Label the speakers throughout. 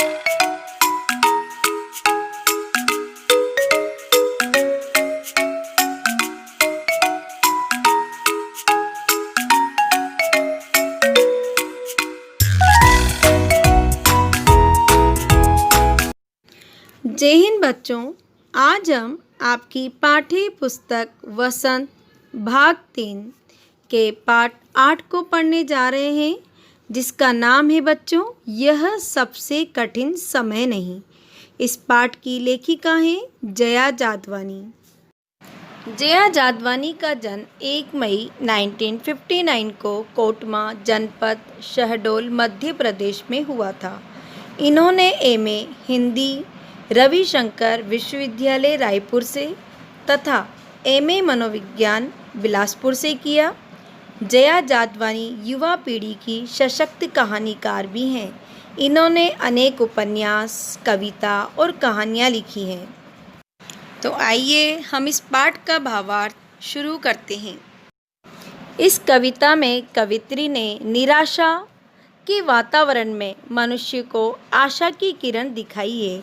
Speaker 1: जय हिंद बच्चों, आज हम आपकी पाठ्य पुस्तक वसंत भाग 3 के पाठ 8 को पढ़ने जा रहे हैं, जिसका नाम है बच्चों यह सबसे कठिन समय नहीं। इस पाठ की लेखिका है जया जादवानी। जया जादवानी का जन्म 1 मई 1959 को कोटमा जनपद शहडोल मध्य प्रदेश में हुआ था। इन्होंने एमए हिंदी रविशंकर विश्वविद्यालय रायपुर से तथा एमए मनोविज्ञान बिलासपुर से किया। जया जादवानी युवा पीढ़ी की सशक्त कहानीकार भी हैं। इन्होंने अनेक उपन्यास, कविता और कहानियाँ लिखी हैं। तो आइए हम इस पाठ का भावार्थ शुरू करते हैं। इस कविता में कवित्री ने निराशा के वातावरण में मनुष्य को आशा की किरण दिखाई है।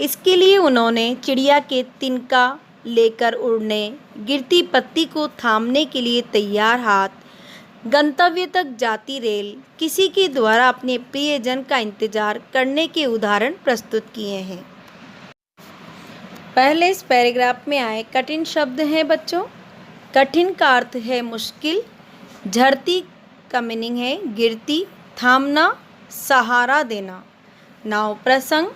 Speaker 1: इसके लिए उन्होंने चिड़िया के तिनका लेकर उड़ने, गिरती पत्ती को थामने के लिए तैयार हाथ, गंतव्य तक जाती रेल, किसी के द्वारा अपने प्रियजन का इंतजार करने के उदाहरण प्रस्तुत किए हैं। पहले इस पैराग्राफ में आए कठिन शब्द हैं बच्चों। कठिन का अर्थ है मुश्किल, झड़ती का मीनिंग है गिरती, थामना, सहारा देना। नाव प्रसंग।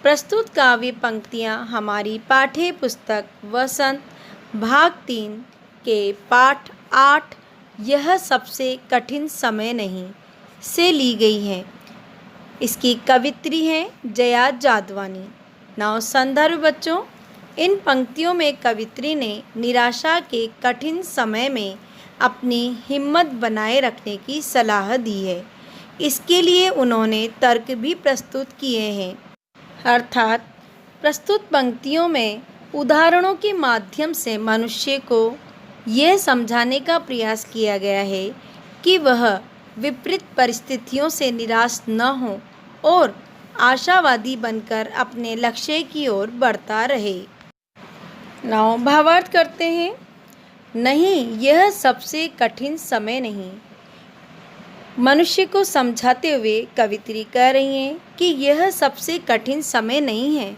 Speaker 1: प्रस्तुत काव्य पंक्तियाँ हमारी पाठ्य पुस्तक वसंत भाग 3 के पाठ 8 यह सबसे कठिन समय नहीं से ली गई हैं। इसकी कवित्री हैं जया जादवानी। नाउ संदर्भ बच्चों, इन पंक्तियों में कवित्री ने निराशा के कठिन समय में अपनी हिम्मत बनाए रखने की सलाह दी है। इसके लिए उन्होंने तर्क भी प्रस्तुत किए हैं, अर्थात प्रस्तुत पंक्तियों में उदाहरणों के माध्यम से मनुष्य को यह समझाने का प्रयास किया गया है कि वह विपरीत परिस्थितियों से निराश न हो और आशावादी बनकर अपने लक्ष्य की ओर बढ़ता रहे। नाउ भावार्थ करते हैं। नहीं, यह सबसे कठिन समय नहीं। मनुष्य को समझाते हुए कवित्री कह रही हैं कि यह सबसे कठिन समय नहीं है,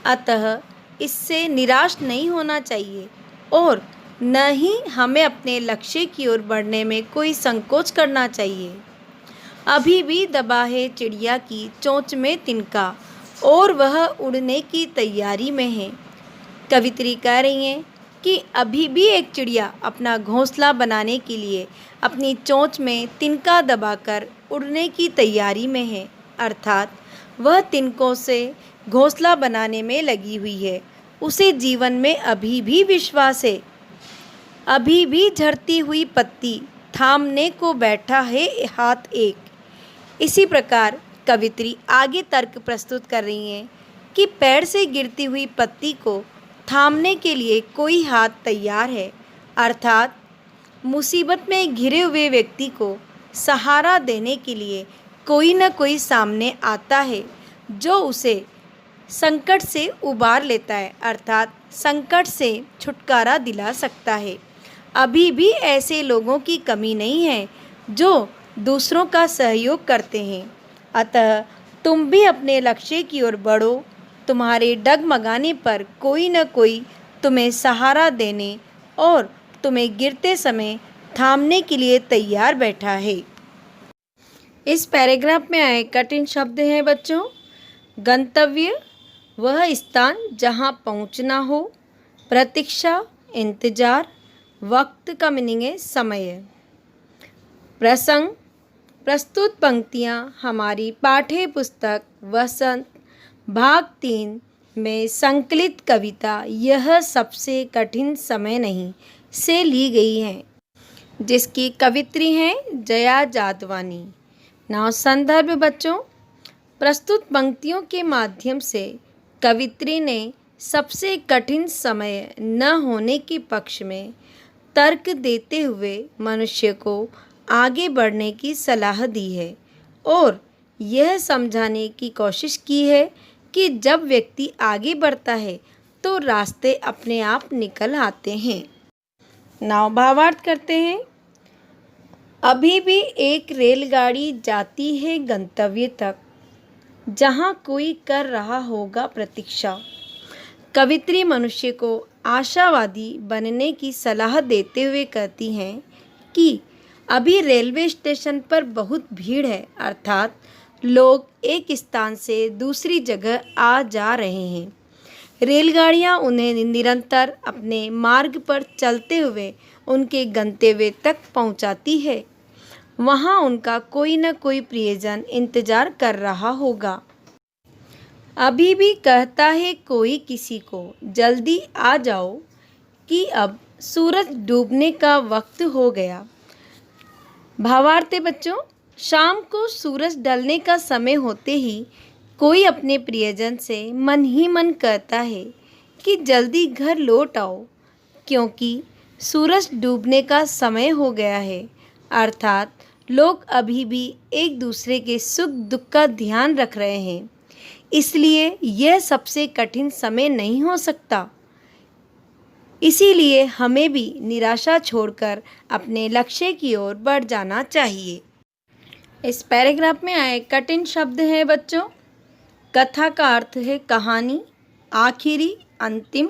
Speaker 1: अतः इससे निराश नहीं होना चाहिए और न ही हमें अपने लक्ष्य की ओर बढ़ने में कोई संकोच करना चाहिए। अभी भी दबा है चिड़िया की चोंच में तिनका और वह उड़ने की तैयारी में है। कवित्री कह रही हैं कि अभी भी एक चिड़िया अपना घोंसला बनाने के लिए अपनी चोंच में तिनका दबाकर उड़ने की तैयारी में है, अर्थात वह तिनकों से घोंसला बनाने में लगी हुई है। उसे जीवन में अभी भी विश्वास है। अभी भी झड़ती हुई पत्ती थामने को बैठा है हाथ एक। इसी प्रकार कवित्री आगे तर्क प्रस्तुत कर रही हैं कि पेड़ से गिरती हुई पत्ती को थामने के लिए कोई हाथ तैयार है, अर्थात मुसीबत में घिरे हुए व्यक्ति को सहारा देने के लिए कोई न कोई सामने आता है जो उसे संकट से उबार लेता है, अर्थात संकट से छुटकारा दिला सकता है। अभी भी ऐसे लोगों की कमी नहीं है जो दूसरों का सहयोग करते हैं। अतः तुम भी अपने लक्ष्य की ओर बढ़ो। तुम्हारे डगमगाने पर कोई न कोई तुम्हें सहारा देने और तुम्हें गिरते समय थामने के लिए तैयार बैठा है। इस पैराग्राफ में आए कठिन शब्द हैं बच्चों। गंतव्य, वह स्थान जहां पहुंचना हो। प्रतीक्षा, इंतजार। वक्त का मीनिंग है समय। प्रसंग। प्रस्तुत पंक्तियां हमारी पाठ्य पुस्तक वसंत भाग 3 में संकलित कविता यह सबसे कठिन समय नहीं से ली गई हैं, जिसकी कवित्री हैं जया जादवानी। नाउ संदर्भ बच्चों, प्रस्तुत पंक्तियों के माध्यम से कवित्री ने सबसे कठिन समय न होने के पक्ष में तर्क देते हुए मनुष्य को आगे बढ़ने की सलाह दी है और यह समझाने की कोशिश की है कि जब व्यक्ति आगे बढ़ता है तो रास्ते अपने आप निकल आते हैं। नाव भावार्थ करते हैं। अभी भी एक रेलगाड़ी जाती है गंतव्य तक, जहाँ कोई कर रहा होगा प्रतीक्षा। कवित्री मनुष्य को आशावादी बनने की सलाह देते हुए कहती हैं कि अभी रेलवे स्टेशन पर बहुत भीड़ है, अर्थात लोग एक स्थान से दूसरी जगह आ जा रहे हैं। रेलगाड़ियां उन्हें निरंतर अपने मार्ग पर चलते हुए उनके गंतव्य तक पहुंचाती है। वहां उनका कोई न कोई प्रियजन इंतजार कर रहा होगा। अभी भी कहता है कोई किसी को, जल्दी आ जाओ कि अब सूरज डूबने का वक्त हो गया। भावार्थ है बच्चों, शाम को सूरज ढलने का समय होते ही कोई अपने प्रियजन से मन ही मन कहता है कि जल्दी घर लौट आओ, क्योंकि सूरज डूबने का समय हो गया है। अर्थात लोग अभी भी एक दूसरे के सुख दुख का ध्यान रख रहे हैं, इसलिए यह सबसे कठिन समय नहीं हो सकता। इसीलिए हमें भी निराशा छोड़कर अपने लक्ष्य की ओर बढ़ जाना चाहिए। इस पैराग्राफ में आए कठिन शब्द हैं बच्चों। कथा का अर्थ है कहानी, आखिरी, अंतिम,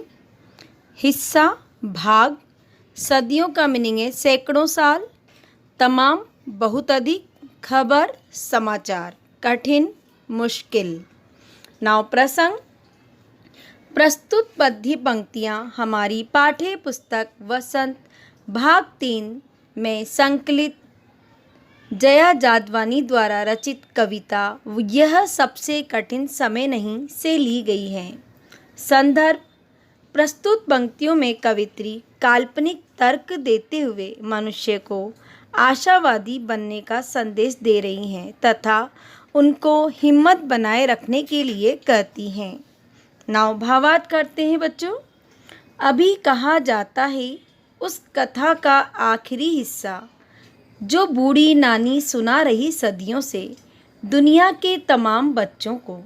Speaker 1: हिस्सा, भाग। सदियों का मीनिंग है सैकड़ों साल, तमाम, बहुत अधिक, खबर, समाचार, कठिन, मुश्किल। नाव प्रसंग। प्रस्तुत पद्य पंक्तियाँ हमारी पाठ्य पुस्तक वसंत भाग 3 में संकलित जया जादवानी द्वारा रचित कविता यह सबसे कठिन समय नहीं से ली गई है। संदर्भ। प्रस्तुत पंक्तियों में कवित्री काल्पनिक तर्क देते हुए मनुष्य को आशावादी बनने का संदेश दे रही हैं तथा उनको हिम्मत बनाए रखने के लिए कहती हैं। नाव भावार्थ करते हैं बच्चों। अभी कहा जाता है उस कथा का आखिरी हिस्सा जो बूढ़ी नानी सुना रही सदियों से दुनिया के तमाम बच्चों को।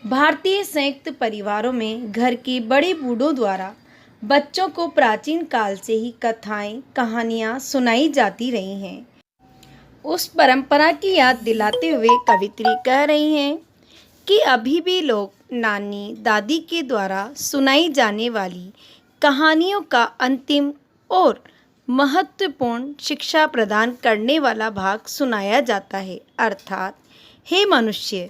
Speaker 1: भारतीय संयुक्त परिवारों में घर के बड़े बूढ़ों द्वारा बच्चों को प्राचीन काल से ही कथाएं कहानियां सुनाई जाती रही हैं। उस परंपरा की याद दिलाते हुए कवित्री कह रही हैं कि अभी भी लोग नानी दादी के द्वारा सुनाई जाने वाली कहानियों का अंतिम और महत्वपूर्ण शिक्षा प्रदान करने वाला भाग सुनाया जाता है। अर्थात हे मनुष्य,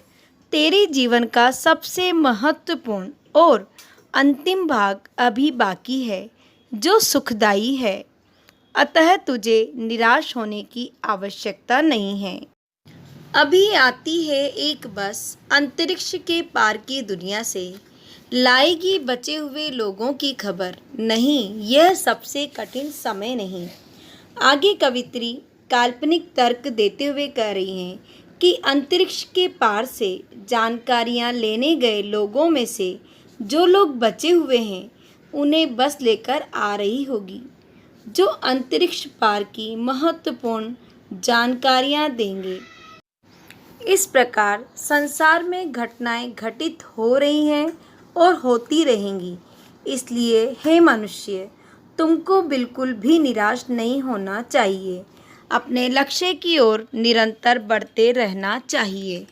Speaker 1: तेरे जीवन का सबसे महत्वपूर्ण और अंतिम भाग अभी बाकी है जो सुखदायी है, अतः तुझे निराश होने की आवश्यकता नहीं है। अभी आती है एक बस अंतरिक्ष के पार की दुनिया से, लाएगी बचे हुए लोगों की खबर। नहीं, यह सबसे कठिन समय नहीं। आगे कवित्री काल्पनिक तर्क देते हुए कह रही हैं कि अंतरिक्ष के पार से जानकारियां लेने गए लोगों में से जो लोग बचे हुए हैं उन्हें बस लेकर आ रही होगी, जो अंतरिक्ष पार की महत्वपूर्ण जानकारियां देंगे। इस प्रकार संसार में घटनाएं घटित हो रही हैं और होती रहेंगी। इसलिए हे मनुष्य, तुमको बिल्कुल भी निराश नहीं होना चाहिए। अपने लक्ष्य की ओर निरंतर बढ़ते रहना चाहिए।